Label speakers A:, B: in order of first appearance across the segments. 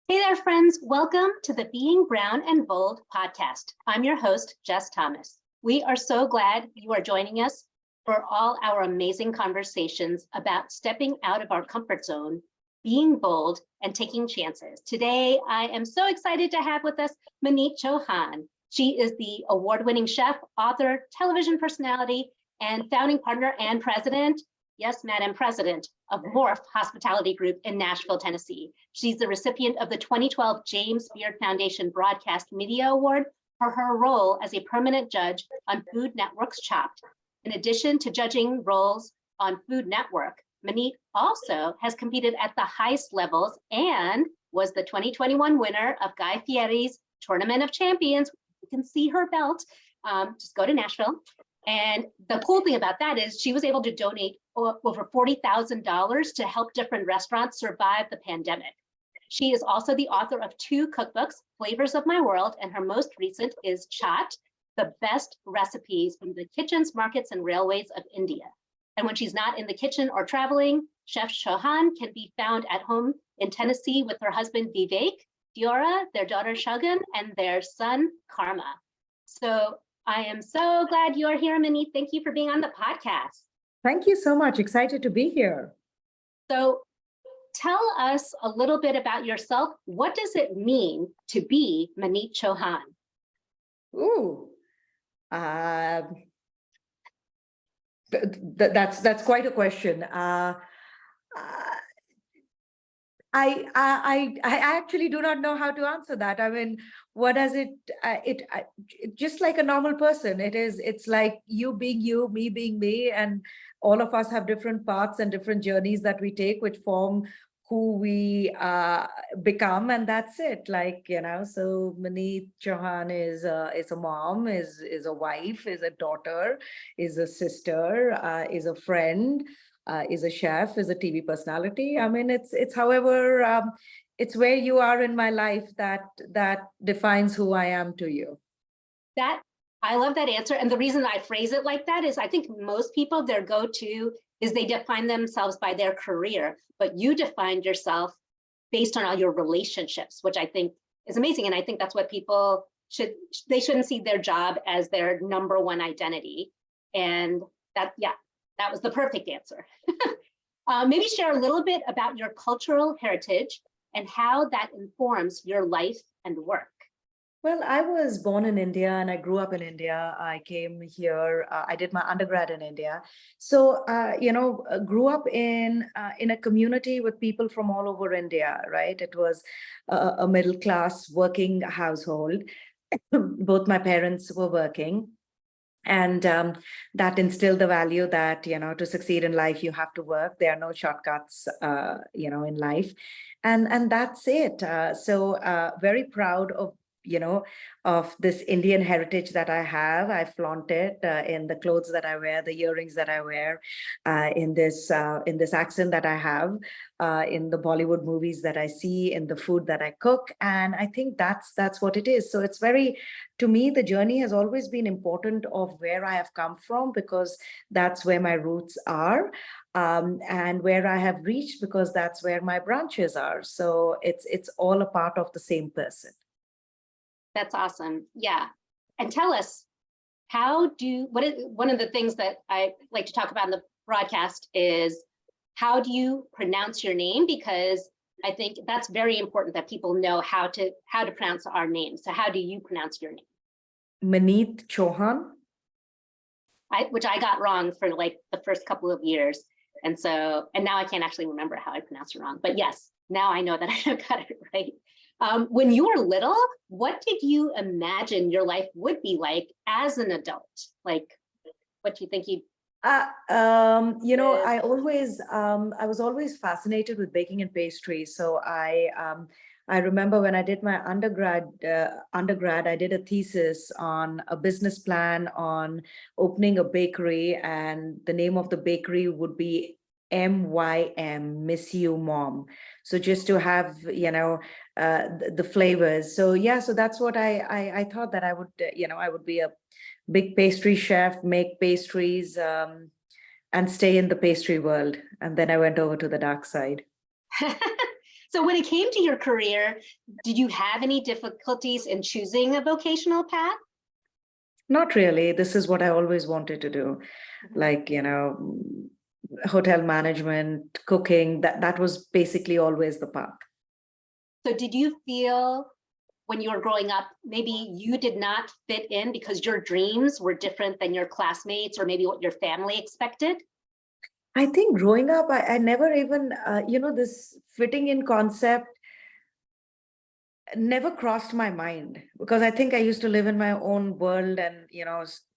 A: Hey there, friends. Welcome to the Being Brown and Bold podcast. I'm your host, Jess Thomas. We are so glad you are joining us for all our amazing conversations about stepping out of our comfort zone, being bold, and taking chances. Today, I am so excited to have with us Maneet Chauhan. She is the award-winning chef, author, television personality, and founding partner and president, yes, Madam President, of Morph Hospitality Group in Nashville, Tennessee. She's the recipient of the 2012 James Beard Foundation Broadcast Media Award for her role as a permanent judge on Food Network's Chopped. In addition to judging roles on Food Network, Maneet also has competed at the highest levels and was the 2021 winner of Guy Fieri's Tournament of Champions. You can see her belt. Just go to Nashville. And the cool thing about that is she was able to donate over $40,000 to help different restaurants survive the pandemic. She is also the author of 2 cookbooks, Flavors of My World, and her most recent is Chaat, the best recipes from the kitchens, markets, and railways of India. And when she's not in the kitchen or traveling, Chef Chauhan can be found at home in Tennessee with her husband Vivek, Diora, their daughter Shagun, and their son Karma. So I am so glad you're here, Maneet. Thank you for being on the podcast.
B: Thank you so much. Excited to be here.
A: So tell us a little bit about yourself. What does it mean to be Maneet Chauhan?
B: Ooh, that's quite a question. I actually do not know how to answer that. I mean, what does it just like a normal person, it's like you being you, me being me, and all of us have different paths and different journeys that we take, which form who we become, and that's it. Like, so Maneet Chauhan is a mom, is a wife, is a daughter, is a sister, is a friend, is a chef, is a TV personality. I mean, it's however, it's where you are in my life that defines who I am to you.
A: I love that answer. And the reason I phrase it like that is I think most people, their go-to is they define themselves by their career, but you defined yourself based on all your relationships, which I think is amazing. And I think that's what people they shouldn't see their job as their number one identity. And that was the perfect answer. Maybe share a little bit about your cultural heritage and how that informs your life and work.
B: Well, I was born in India and I grew up in India. I came here, I did my undergrad in India. So, grew up in a community with people from all over India, right? It was a middle class working household. Both my parents were working. And that instilled the value that, to succeed in life, you have to work. There are no shortcuts, in life. And that's it. So very proud of this Indian heritage that I have. I flaunt it in the clothes that I wear, the earrings that I wear, in this accent that I have, in the Bollywood movies that I see, in the food that I cook. And I think that's what it is. So it's to me, the journey has always been important of where I have come from, because that's where my roots are. And where I have reached, because that's where my branches are. So it's all a part of the same person.
A: That's awesome. Yeah. And tell us, one of the things that I like to talk about in the broadcast is how do you pronounce your name? Because I think that's very important that people know how to pronounce our names. So how do you pronounce your name?
B: Maneet Chauhan.
A: Which I got wrong for like the first couple of years. And now I can't actually remember how I pronounced it wrong. But yes, now I know that I got it right. When you were little, what did you imagine your life would be like as an adult? Like, what do you think
B: I was always fascinated with baking and pastries. So I remember when I did my undergrad, I did a thesis on a business plan on opening a bakery, and the name of the bakery would be MYM, Miss You Mom. So just to have, the flavors. So yeah, so that's what I thought, that I would, I would be a big pastry chef, make pastries, and stay in the pastry world. And then I went over to the dark side.
A: So when it came to your career, did you have any difficulties in choosing a vocational path?
B: Not really. This is what I always wanted to do. Like, hotel management, cooking, that was basically always the path.
A: So did you feel when you were growing up, maybe you did not fit in because your dreams were different than your classmates or maybe what your family expected?
B: I think growing up, I never even, this fitting in concept never crossed my mind because I think I used to live in my own world and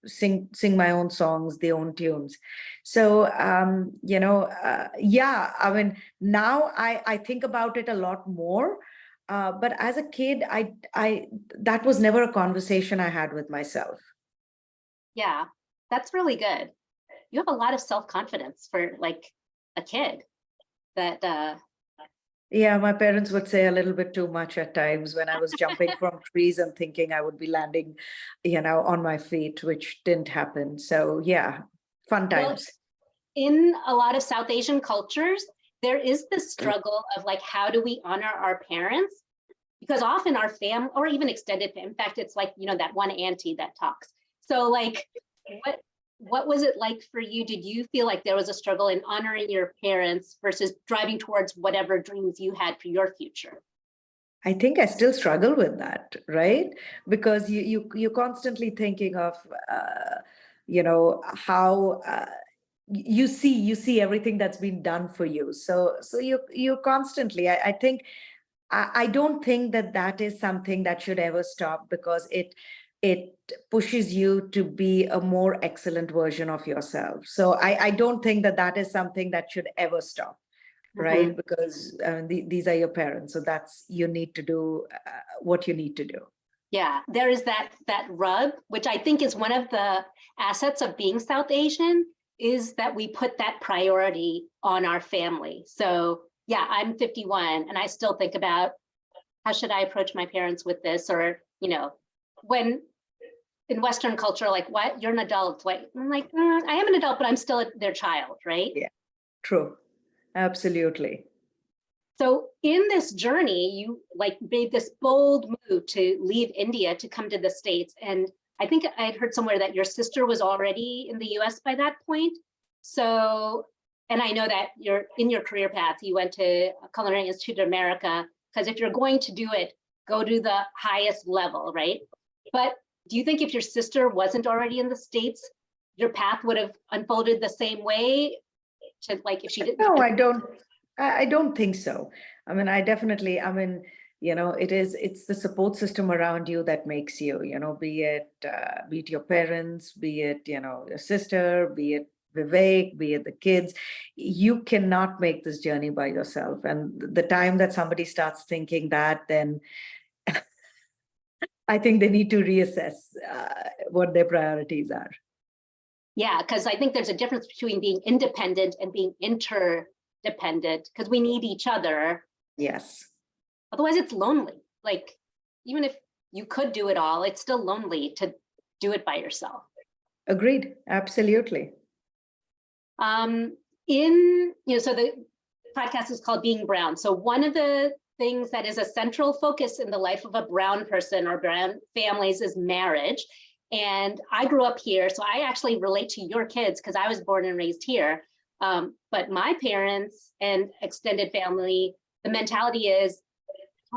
B: sing my own songs, the own tunes. So yeah, I mean now I think about it a lot more. But as a kid, I that was never a conversation I had with myself.
A: Yeah, that's really good. You have a lot of self-confidence for like a kid that
B: Yeah, my parents would say a little bit too much at times when I was jumping from trees and thinking I would be landing, on my feet, which didn't happen. So yeah, fun
A: well,
B: times.
A: in a lot of South Asian cultures, there is this struggle of like, how do we honor our parents? Because often our family or even extended family, in fact, it's like, that one auntie that talks. So like, what was it like for you? Did you feel like there was a struggle in honoring your parents versus driving towards whatever dreams you had for your future?
B: I think I still struggle with that, right? Because you're constantly thinking of, how you see everything that's been done for you. So you constantly. I think I don't think that is something that should ever stop because it pushes you to be a more excellent version of yourself. So I don't think that is something that should ever stop,
A: Mhm.
B: right? Because these are your parents, so that's you need to do what you need to do.
A: Yeah, there is that rub, which I think is one of the assets of being South Asian, is that we put that priority on our family. So yeah, I'm 51 and I still think about how should I approach my parents with this? Or, when in Western culture, like, what, you're an adult. Like, I'm like, I am an adult, but I'm still their child, right?
B: Yeah, true. Absolutely.
A: So in this journey, you like made this bold move to leave India to come to the States. And I think I'd heard somewhere that your sister was already in the US by that point. So, and I know that you're in your career path, you went to Culinary Institute of America, because if you're going to do it, go to the highest level, right? But do you think if your sister wasn't already in the States, your path would have unfolded the same way to like if she didn't?
B: No, I don't. I don't think so. I mean, I mean, it's the support system around you that makes you, be it your parents, be it, your sister, be it Vivek, be it the kids. You cannot make this journey by yourself. And the time that somebody starts thinking that, then I think they need to reassess what their priorities are.
A: Yeah, because I think there's a difference between being independent and being interdependent because we need each other.
B: Yes.
A: Otherwise, it's lonely. Like, even if you could do it all, it's still lonely to do it by yourself.
B: Agreed. Absolutely.
A: Um, so the podcast is called Being Brown. So one of the things that is a central focus in the life of a brown person or brown families is marriage. And I grew up here, so I actually relate to your kids because I was born and raised here. But my parents and extended family, the mentality is,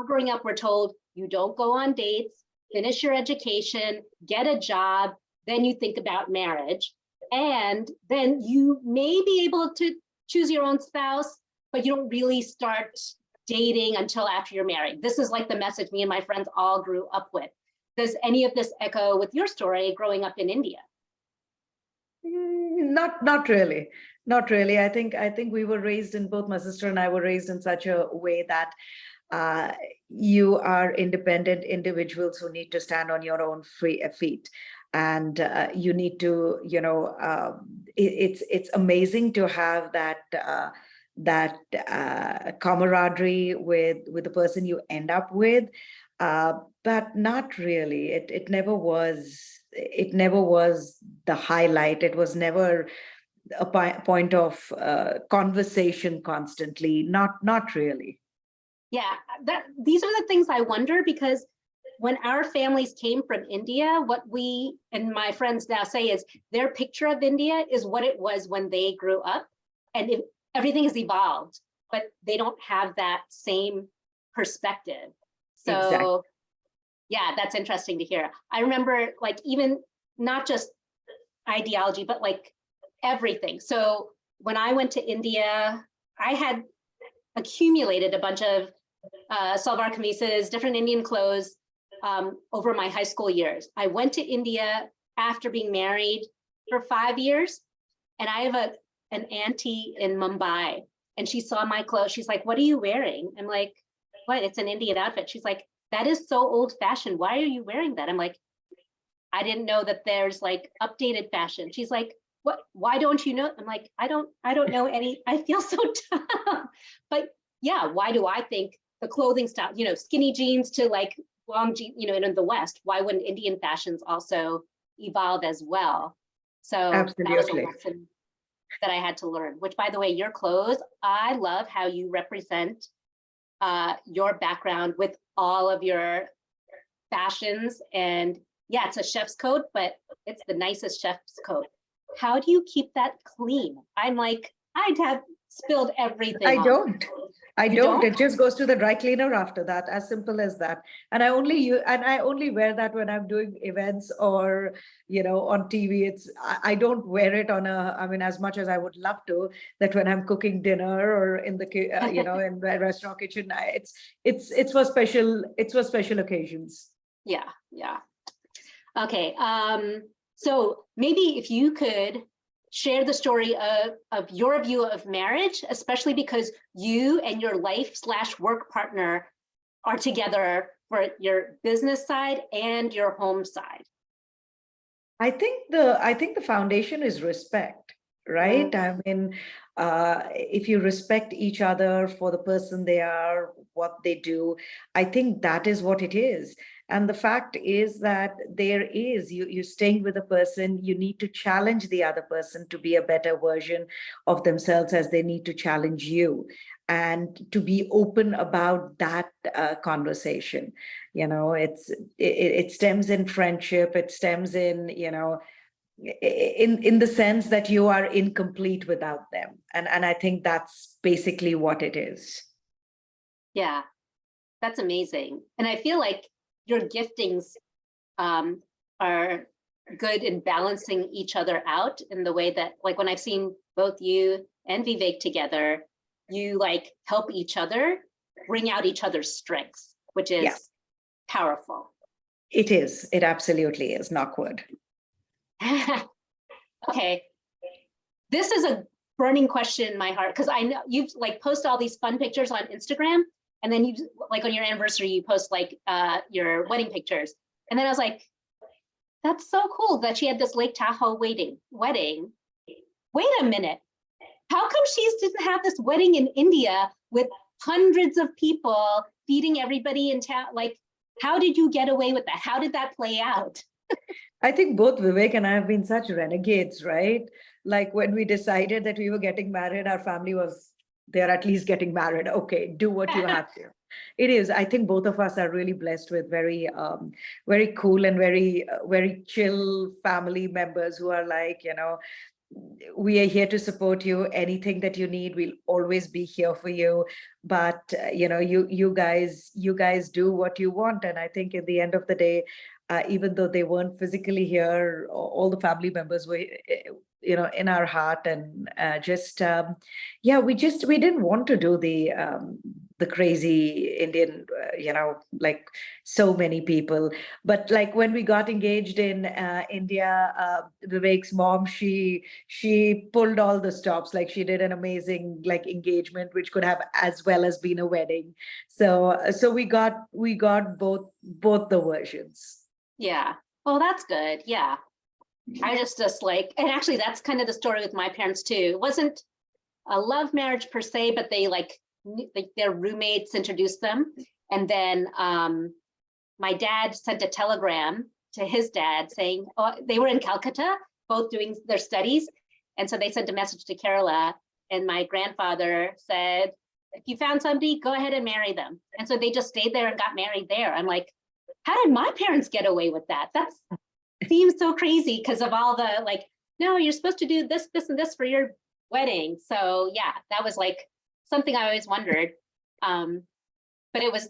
A: growing up, we're told you don't go on dates, finish your education, get a job, then you think about marriage. And then you may be able to choose your own spouse, but you don't really start dating until after you're married. This is like the message me and my friends all grew up with. Does any of this echo with your story growing up in India?
B: Not really. Not really. I think we were raised in both my sister and I were raised in such a way that you are independent individuals who need to stand on your own feet, and you need to, it's amazing to have that camaraderie with the person you end up with, but not really. It never was. It never was the highlight. It was never a point of conversation constantly. Not really.
A: Yeah, these are the things I wonder, because when our families came from India, what we and my friends now say is their picture of India is what it was when they grew up. And everything has evolved, but they don't have that same perspective.
B: Exactly.
A: So yeah, that's interesting to hear. I remember, like, even not just ideology, but like everything. So when I went to India, I had accumulated a bunch of salwar kameezes, different Indian clothes over my high school years. I went to India after being married for 5 years, and I have an auntie in Mumbai, and she saw my clothes. She's like, "What are you wearing?" I'm like, "What? It's an Indian outfit." She's like, "That is so old fashioned. Why are you wearing that?" I'm like, "I didn't know that there's like updated fashion." She's like, "What? Why don't you know?" I'm like, I don't know any. I feel so tough. But yeah, why do I think the clothing style, skinny jeans to like long jeans, in the West, why wouldn't Indian fashions also evolve as well? So that was a
B: Absolutely.
A: lesson that I had to learn, which, by the way, your clothes, I love how you represent your background with all of your fashions. And yeah, it's a chef's coat, but it's the nicest chef's coat. How do you keep that clean? I'm like, I'd have spilled everything
B: I
A: on.
B: don't. I
A: You
B: don't.
A: don't?
B: It just goes to the dry cleaner after that, as simple as that. And I only wear that when I'm doing events or on TV. I don't wear it on a. I mean, as much as I would love to, that when I'm cooking dinner or in the in the restaurant kitchen, it's for special. It's for special occasions.
A: Yeah, yeah. Okay. So maybe if you could share the story of your view of marriage, especially because you and your life/work partner are together for your business side and your home side.
B: I think the foundation is respect, right?
A: Mm,
B: I mean, if you respect each other for the person they are, what they do, I think that is what it is. And the fact is that you staying with a person, you need to challenge the other person to be a better version of themselves as they need to challenge you, and to be open about that conversation. It stems in friendship. It stems in in the sense that you are incomplete without them, and I think that's basically what it is.
A: yeah, that's amazing. And I feel like your giftings um, are good in balancing each other out in the way that, like, when I've seen both you and Vivek together, you like help each other bring out each other's strengths, which
B: Yeah,
A: is powerful.
B: it is. It absolutely is. Knock wood.
A: Okay, this is a burning question in my heart, because I know you've like posted all these fun pictures on Instagram, and then you, like, on your anniversary you post like your wedding pictures, and then I was like, that's so cool that she had this Lake Tahoe wedding. Wait a minute. How come she didn't have this wedding in India with hundreds of people feeding everybody in town? Like, how did you get away with that? How did that play out?
B: I think both Vivek and I have been such renegades, right? Like when we decided that we were getting married, our family was, they're at least getting married. Okay, do what you have to. It is. I think both of us are really blessed with very cool and very chill family members who are like, we are here to support you. Anything that you need, we'll always be here for you. But you guys do what you want. And I think at the end of the day, even though they weren't physically here, all the family members were in our heart. And just yeah, we didn't want to do the crazy Indian, like so many people. But like when we got engaged in India, Vivek's mom, she pulled all the stops. Like she did an amazing like engagement, which could have as well as been a wedding. So we got both the versions.
A: Yeah. Oh, that's good. Yeah. I just like, and actually that's kind of the story with my parents too. It wasn't a love marriage per se, but they like their roommates introduced them. And then my dad sent a telegram to his dad saying, oh, they were in Calcutta, both doing their studies. And so they sent a message to Kerala. And my grandfather said, if you found somebody, go ahead and marry them. And so they just stayed there and got married there. I'm like, how did my parents get away with that? That seems so crazy because of all the like, no, you're supposed to do this, this, and this for your wedding. So yeah, that was like something I always wondered. But it was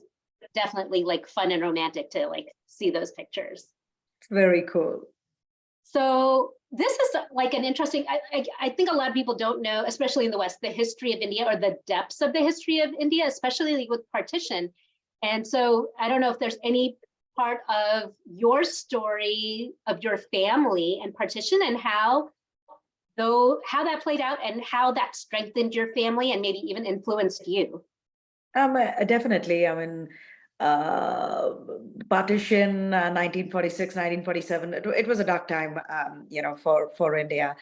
A: definitely like fun and romantic to like see those pictures.
B: Very cool.
A: So this is like an interesting, I think a lot of people don't know, especially in the West, the history of India or the depths of the history of India, especially with partition. And so I don't know if there's any part of your story of your family and partition and how that played out and how that strengthened your family and maybe even influenced you.
B: Definitely. I mean, partition, 1946, 1947, it was a dark time, for India.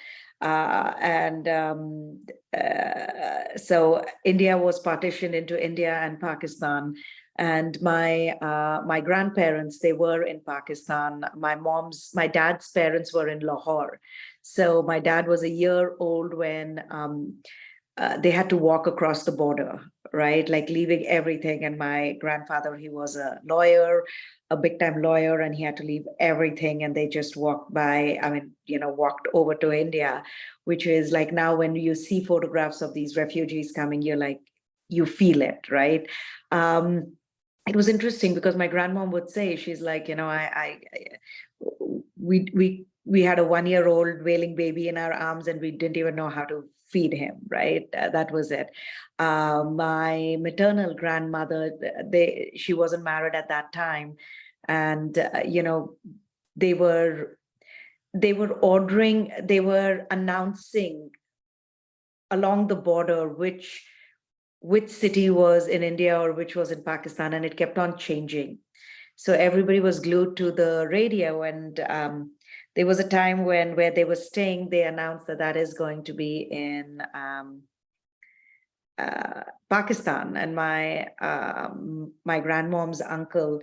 B: So India was partitioned into India and Pakistan. And my grandparents, they were in Pakistan. My dad's parents were in Lahore. So my dad was a year old when they had to walk across the border, right? Like leaving everything. And my grandfather, he was a lawyer, a big time lawyer, and he had to leave everything. And they just walked walked over to India, which is like now when you see photographs of these refugees coming, you feel it, right? It was interesting because my grandmom would say, she's like, we had a 1-year-old wailing baby in our arms and we didn't even know how to feed him, right? That was it. My maternal grandmother, she wasn't married at that time. And, they were announcing along the border which city was in India or which was in Pakistan, and it kept on changing. So everybody was glued to the radio, and there was a time where they were staying, they announced that is going to be in Pakistan, and my grandmom's uncle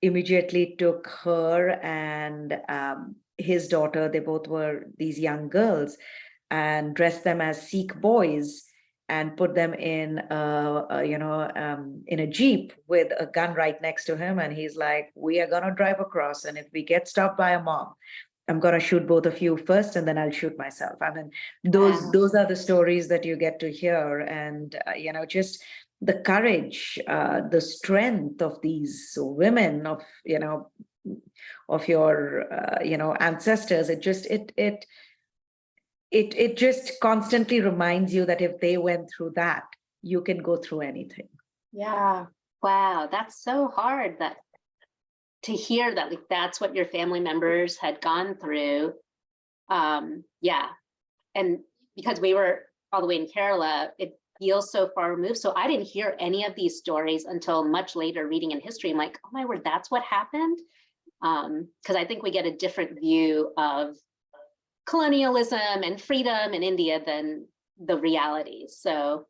B: immediately took her and his daughter. They both were these young girls, and dressed them as Sikh boys and put them in in a Jeep with a gun right next to him. And he's like, we are going to drive across. And if we get stopped by a mob, I'm going to shoot both of you first, and then I'll shoot myself. I mean, those are the stories that you get to hear. And, just the courage, the strength of these women, of your, ancestors. It just constantly reminds you that if they went through that, you can go through anything.
A: Yeah. Wow. That's so hard to hear that, like, that's what your family members had gone through. Yeah. And because we were all the way in Kerala, it feels so far removed. So I didn't hear any of these stories until much later reading in history. I'm like, oh my word, that's what happened. Because I think we get a different view of colonialism and freedom in India than the reality. So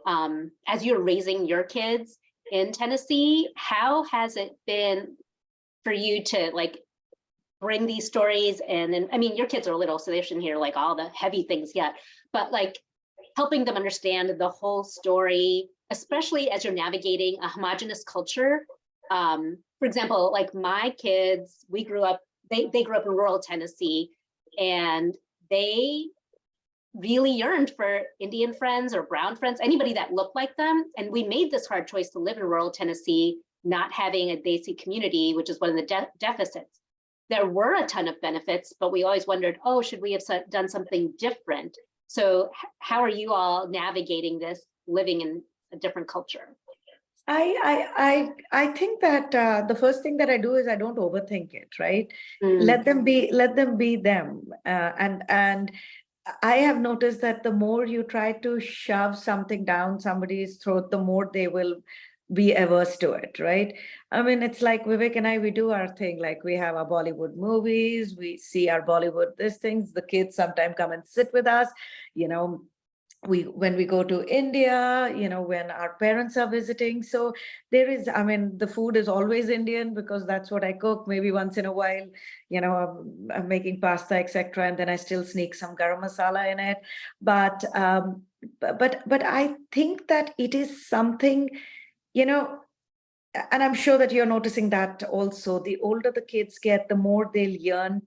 A: as you're raising your kids in Tennessee, how has it been for you to like bring these stories? And then, I mean, your kids are little, so they shouldn't hear like all the heavy things yet, but like helping them understand the whole story, especially as you're navigating a homogenous culture. For example, like my kids, they grew up in rural Tennessee, and they really yearned for Indian friends or brown friends, anybody that looked like them. And we made this hard choice to live in rural Tennessee, not having a Desi community, which is one of the deficits. There were a ton of benefits, but we always wondered, oh, should we have done something different? So how are you all navigating this, living in a different culture?
B: I think that the first thing that I do is I don't overthink it, right? Let them be them. And I have noticed that the more you try to shove something down somebody's throat, the more they will be averse to it, right? I mean, it's like Vivek and I, we do our thing. Like we have our Bollywood movies, we see our Bollywood things. The kids sometimes come and sit with us, when we go to India, when our parents are visiting. So there is, I mean, the food is always Indian because that's what I cook. Maybe once in a while, I'm making pasta, etc., and then I still sneak some garam masala in it. But but I think that it is something, you know, and I'm sure that you're noticing that also. The older the kids get, the more they'll yearn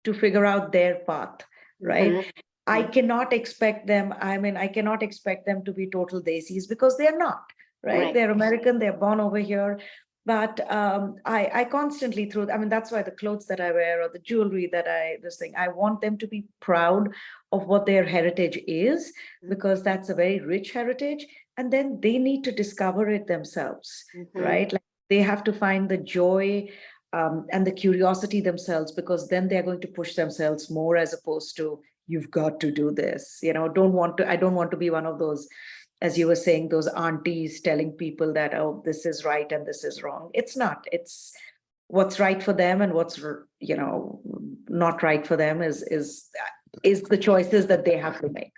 B: to figure out their path, right?
A: Mhm.
B: I cannot expect them, I mean, I cannot expect them to be total desis because they're not, right?
A: Right.
B: They're American, they're born over here. But I constantly through, I mean, that's why the clothes that I wear or the jewelry that this thing, I want them to be proud of what their heritage is, because that's a very rich heritage. And then they need to discover it themselves,
A: Mhm.
B: right? Like they have to find the joy and the curiosity themselves, because then they're going to push themselves more, as opposed to you've got to do this. I don't want to be one of those, as you were saying, those aunties telling people that, oh, this is right and this is wrong. It's not. It's what's right for them, and what's not right for them is the choices that they have to make.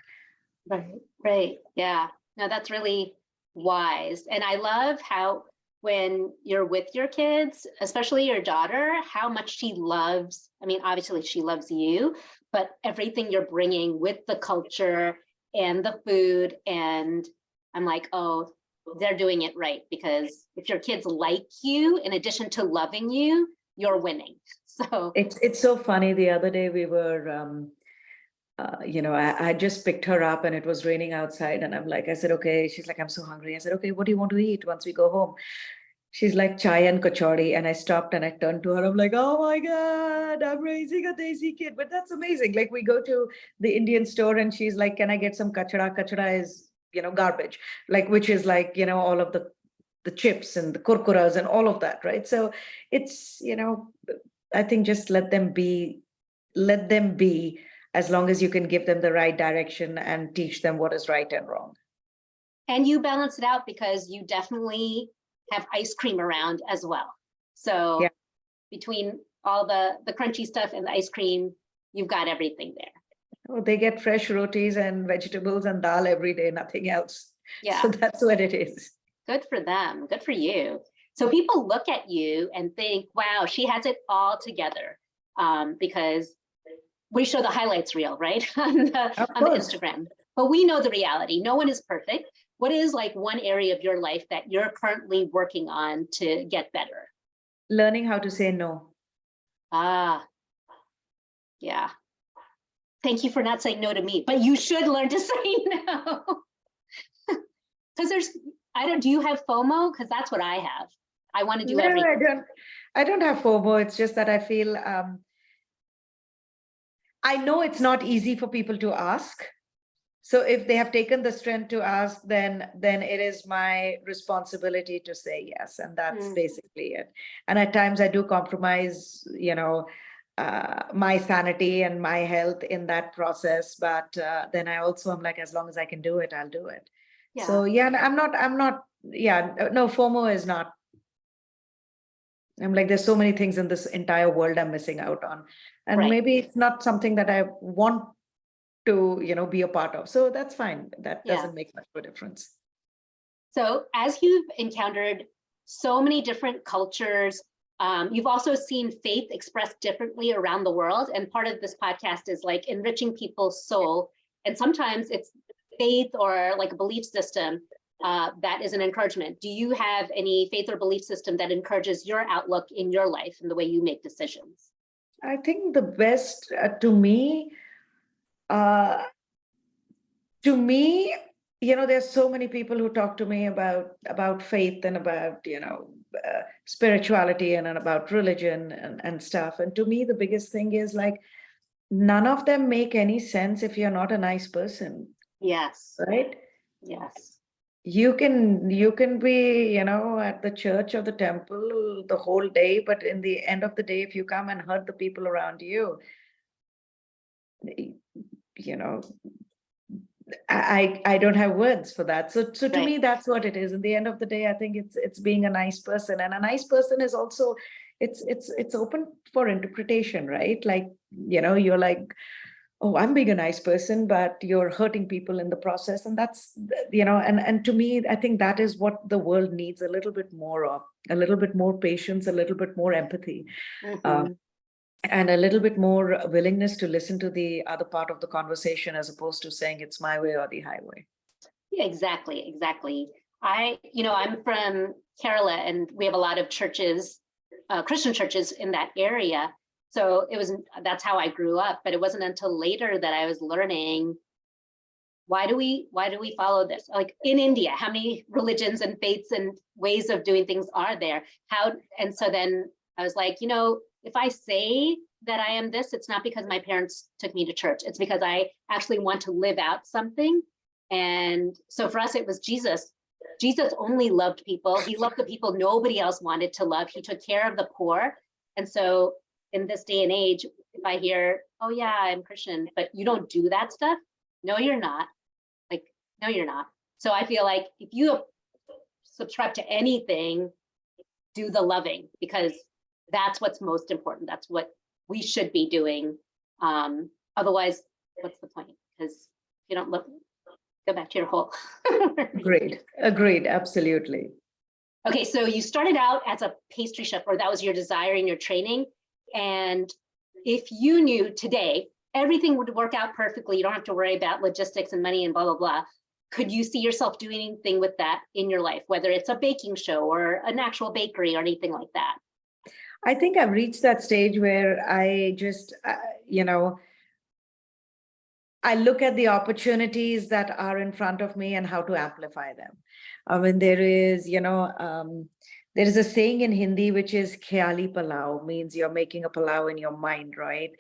A: Right, right. Yeah. No, that's really wise. And I love how when you're with your kids, especially your daughter, how much she loves, I mean, obviously she loves you, but everything you're bringing with the culture and the food. And I'm like, oh, they're doing it right. Because if your kids like you, in addition to loving you, you're winning. So,
B: It's so funny. The other day we were I just picked her up and it was raining outside. And I said, okay. She's like, I'm so hungry. I said, okay, what do you want to eat once we go home? She's like, chai and kachori. And I stopped and I turned to her. I'm like, oh my God, I'm raising a Desi kid. But that's amazing. Like we go to the Indian store and she's like, can I get some kachara? Kachara is, garbage, like, which is like, all of the chips and the kurkuras and all of that. Right. So it's, I think just let them be, as long as you can give them the right direction and teach them what is right and wrong.
A: and you balance it out because you definitely have ice cream around as well.
B: Yeah.
A: So between all the crunchy stuff and the ice cream, you've got everything there.
B: Oh, they get fresh rotis and vegetables and dal every day, nothing else. So
A: Yeah,
B: that's what it is.
A: good for them. Good for you. So people look at you and think, wow, she has it all together. Because we show the highlights reel, right?
B: Of
A: On the
B: course.
A: Instagram. But we know the reality. No one is perfect. What is like one area of your life that you're currently working on to get better?
B: Learning how to say no.
A: Ah, yeah. Thank you for not saying no to me, but you should learn to say no. Because do you have FOMO? Because that's what I have. I want to do
B: No,
A: everything.
B: I don't have FOMO. It's just that I feel I know it's not easy for people to ask. So if they have taken the strength to ask, then it is my responsibility to say yes. And that's
A: Mm,
B: basically it. And at times I do compromise, my sanity and my health in that process. But then I also am like, as long as I can do it, I'll do it.
A: yeah,
B: So yeah, I'm not, yeah, no, FOMO is not. I'm like, there's so many things in this entire world I'm missing out on. And
A: right.
B: maybe it's not something that I want to, be a part of. So that's fine. That
A: Yeah.
B: doesn't make much of a difference.
A: So as you've encountered so many different cultures, you've also seen faith expressed differently around the world. And part of this podcast is like enriching people's soul. And sometimes it's faith or like a belief system that is an encouragement. Do you have any faith or belief system that encourages your outlook in your life and the way you make decisions?
B: I think the best uh, to me, there's so many people who talk to me about faith and about, spirituality and about religion and stuff. And to me, the biggest thing is like, none of them make any sense if you're not a nice person,
A: Yes,
B: right?
A: yes,
B: You can be, at the church or the temple the whole day, but in the end of the day, if you come and hurt the people around you, you know, I don't have words for that. So to
A: right.
B: me, that's what it is. In the end of the day, I think it's being a nice person, and a nice person is also, it's open for interpretation, right? Like, you're like, oh, I'm being a nice person, but you're hurting people in the process. And that's, and to me, I think that is what the world needs a little bit more of, a little bit more patience, a little bit more empathy, uh,
A: Mhm.
B: and a little bit more willingness to listen to the other part of the conversation as opposed to saying it's my way or the highway.
A: Yeah, exactly, exactly. I'm from Kerala, and we have a lot of churches, Christian churches in that area. So that's how I grew up. But it wasn't until later that I was learning, why do we follow this? Like in India, how many religions and faiths and ways of doing things are there? And so then I was like, if I say that I am this, it's not because my parents took me to church. It's because I actually want to live out something. And so for us, it was Jesus. Jesus only loved people. He loved the people nobody else wanted to love. He took care of the poor. And so in this day and age, if I hear, oh yeah, I'm Christian, but you don't do that stuff, no, you're not. Like, no, you're not. So I feel like if you subscribe to anything, do the loving, because that's what's most important. That's what we should be doing. Otherwise, what's the point? Because if you don't look, go back to your hole.
B: Agreed, absolutely.
A: Okay, so you started out as a pastry chef, or that was your desire in your training. And if you knew today everything would work out perfectly, you don't have to worry about logistics and money and blah, blah, blah, could you see yourself doing anything with that in your life, whether it's a baking show or an actual bakery or anything like that?
B: I think I've reached that stage where I just, I look at the opportunities that are in front of me and how to amplify them. I mean, there is a saying in Hindi which is "Khayali palau," means you're making a palau in your mind, right?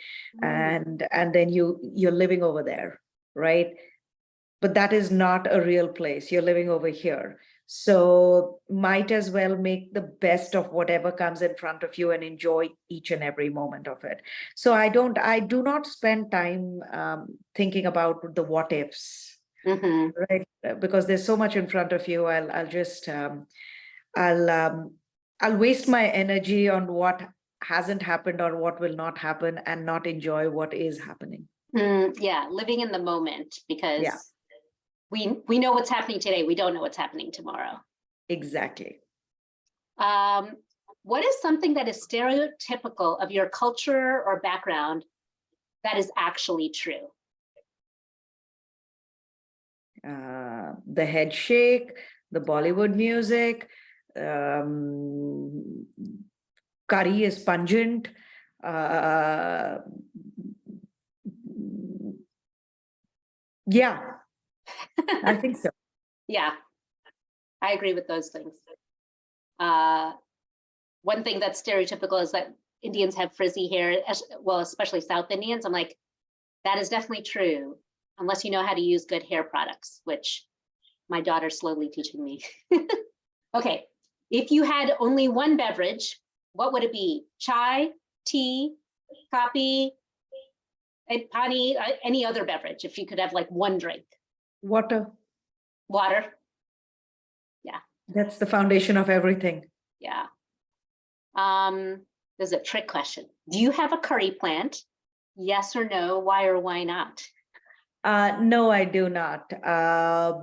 B: And then you're living over there, right? But that is not a real place. You're living over here. So might as well make the best of whatever comes in front of you and enjoy each and every moment of it. So I do not spend time thinking about the what ifs,
A: Mm-hmm.
B: right? Because there's so much in front of you. I'll, I'll waste my energy on what hasn't happened or what will not happen and not enjoy what is happening.
A: Yeah, living in the moment,
B: Yeah,
A: because we know what's happening today. We don't know what's happening tomorrow.
B: exactly.
A: Um, what is something that is stereotypical of your culture or background that is actually true?
B: The head shake, the Bollywood music, curry is pungent. Yeah, I think so.
A: Yeah, I agree with those things. One thing that's stereotypical is that Indians have frizzy hair, well, especially South Indians. I'm like, that is definitely true, unless you know how to use good hair products, which my daughter's slowly teaching me. Okay, if you had only one beverage, what would it be? Chai, tea, coffee, pani, any other beverage, if you could have like one drink?
B: Water,
A: Water. Yeah,
B: that's the foundation of everything.
A: yeah. There's a trick question. Do you have a curry plant? Yes or no, why or why not?
B: No, I do not,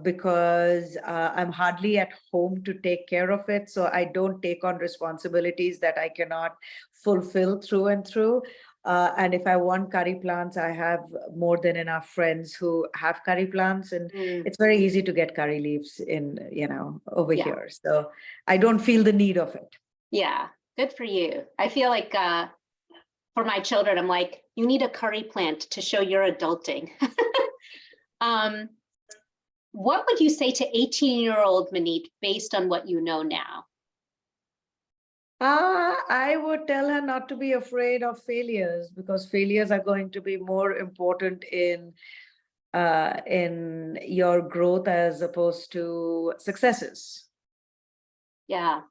B: because I'm hardly at home to take care of it. So I don't take on responsibilities that I cannot fulfill through and through. And if I want curry plants, I have more than enough friends who have curry plants, and it's very easy to get curry leaves over
A: Yeah.
B: here. So I don't feel the need of it.
A: Yeah, good for you. I feel like for my children, I'm like, you need a curry plant to show you're adulting. What would you say to 18-year-old Maneet based on what you know now?
B: I would tell her not to be afraid of failures, because failures are going to be more important in your growth as opposed to successes.
A: Yeah,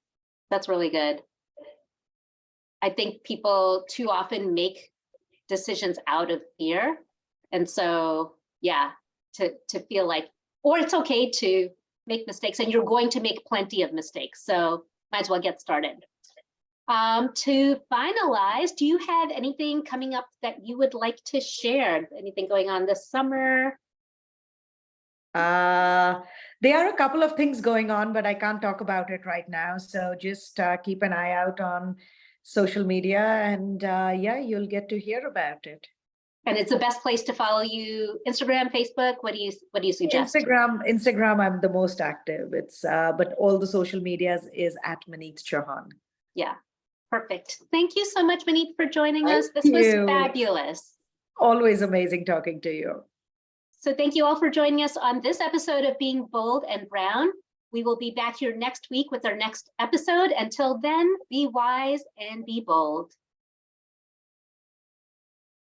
A: that's really good. I think people too often make decisions out of fear. And so, yeah, to feel like, or it's okay to make mistakes, and you're going to make plenty of mistakes. So might as well get started. To finalize, do you have anything coming up that you would like to share? Anything going on this summer?
B: Uh, there are a couple of things going on, but I can't talk about it right now. So just keep an eye out on social media, and yeah, you'll get to hear about it.
A: And it's the best place to follow you, Instagram, Facebook. What do you suggest?
B: Instagram, I'm the most active. It's but all the social medias is at Maneet Chauhan.
A: Yeah, perfect. Thank you so much, Maneet, for joining
B: Thank
A: us. This was
B: you.
A: fabulous.
B: Always amazing talking to you.
A: So thank you all for joining us on this episode of Being Bold and Brown. We will be back here next week with our next episode. Until then, be wise and be bold.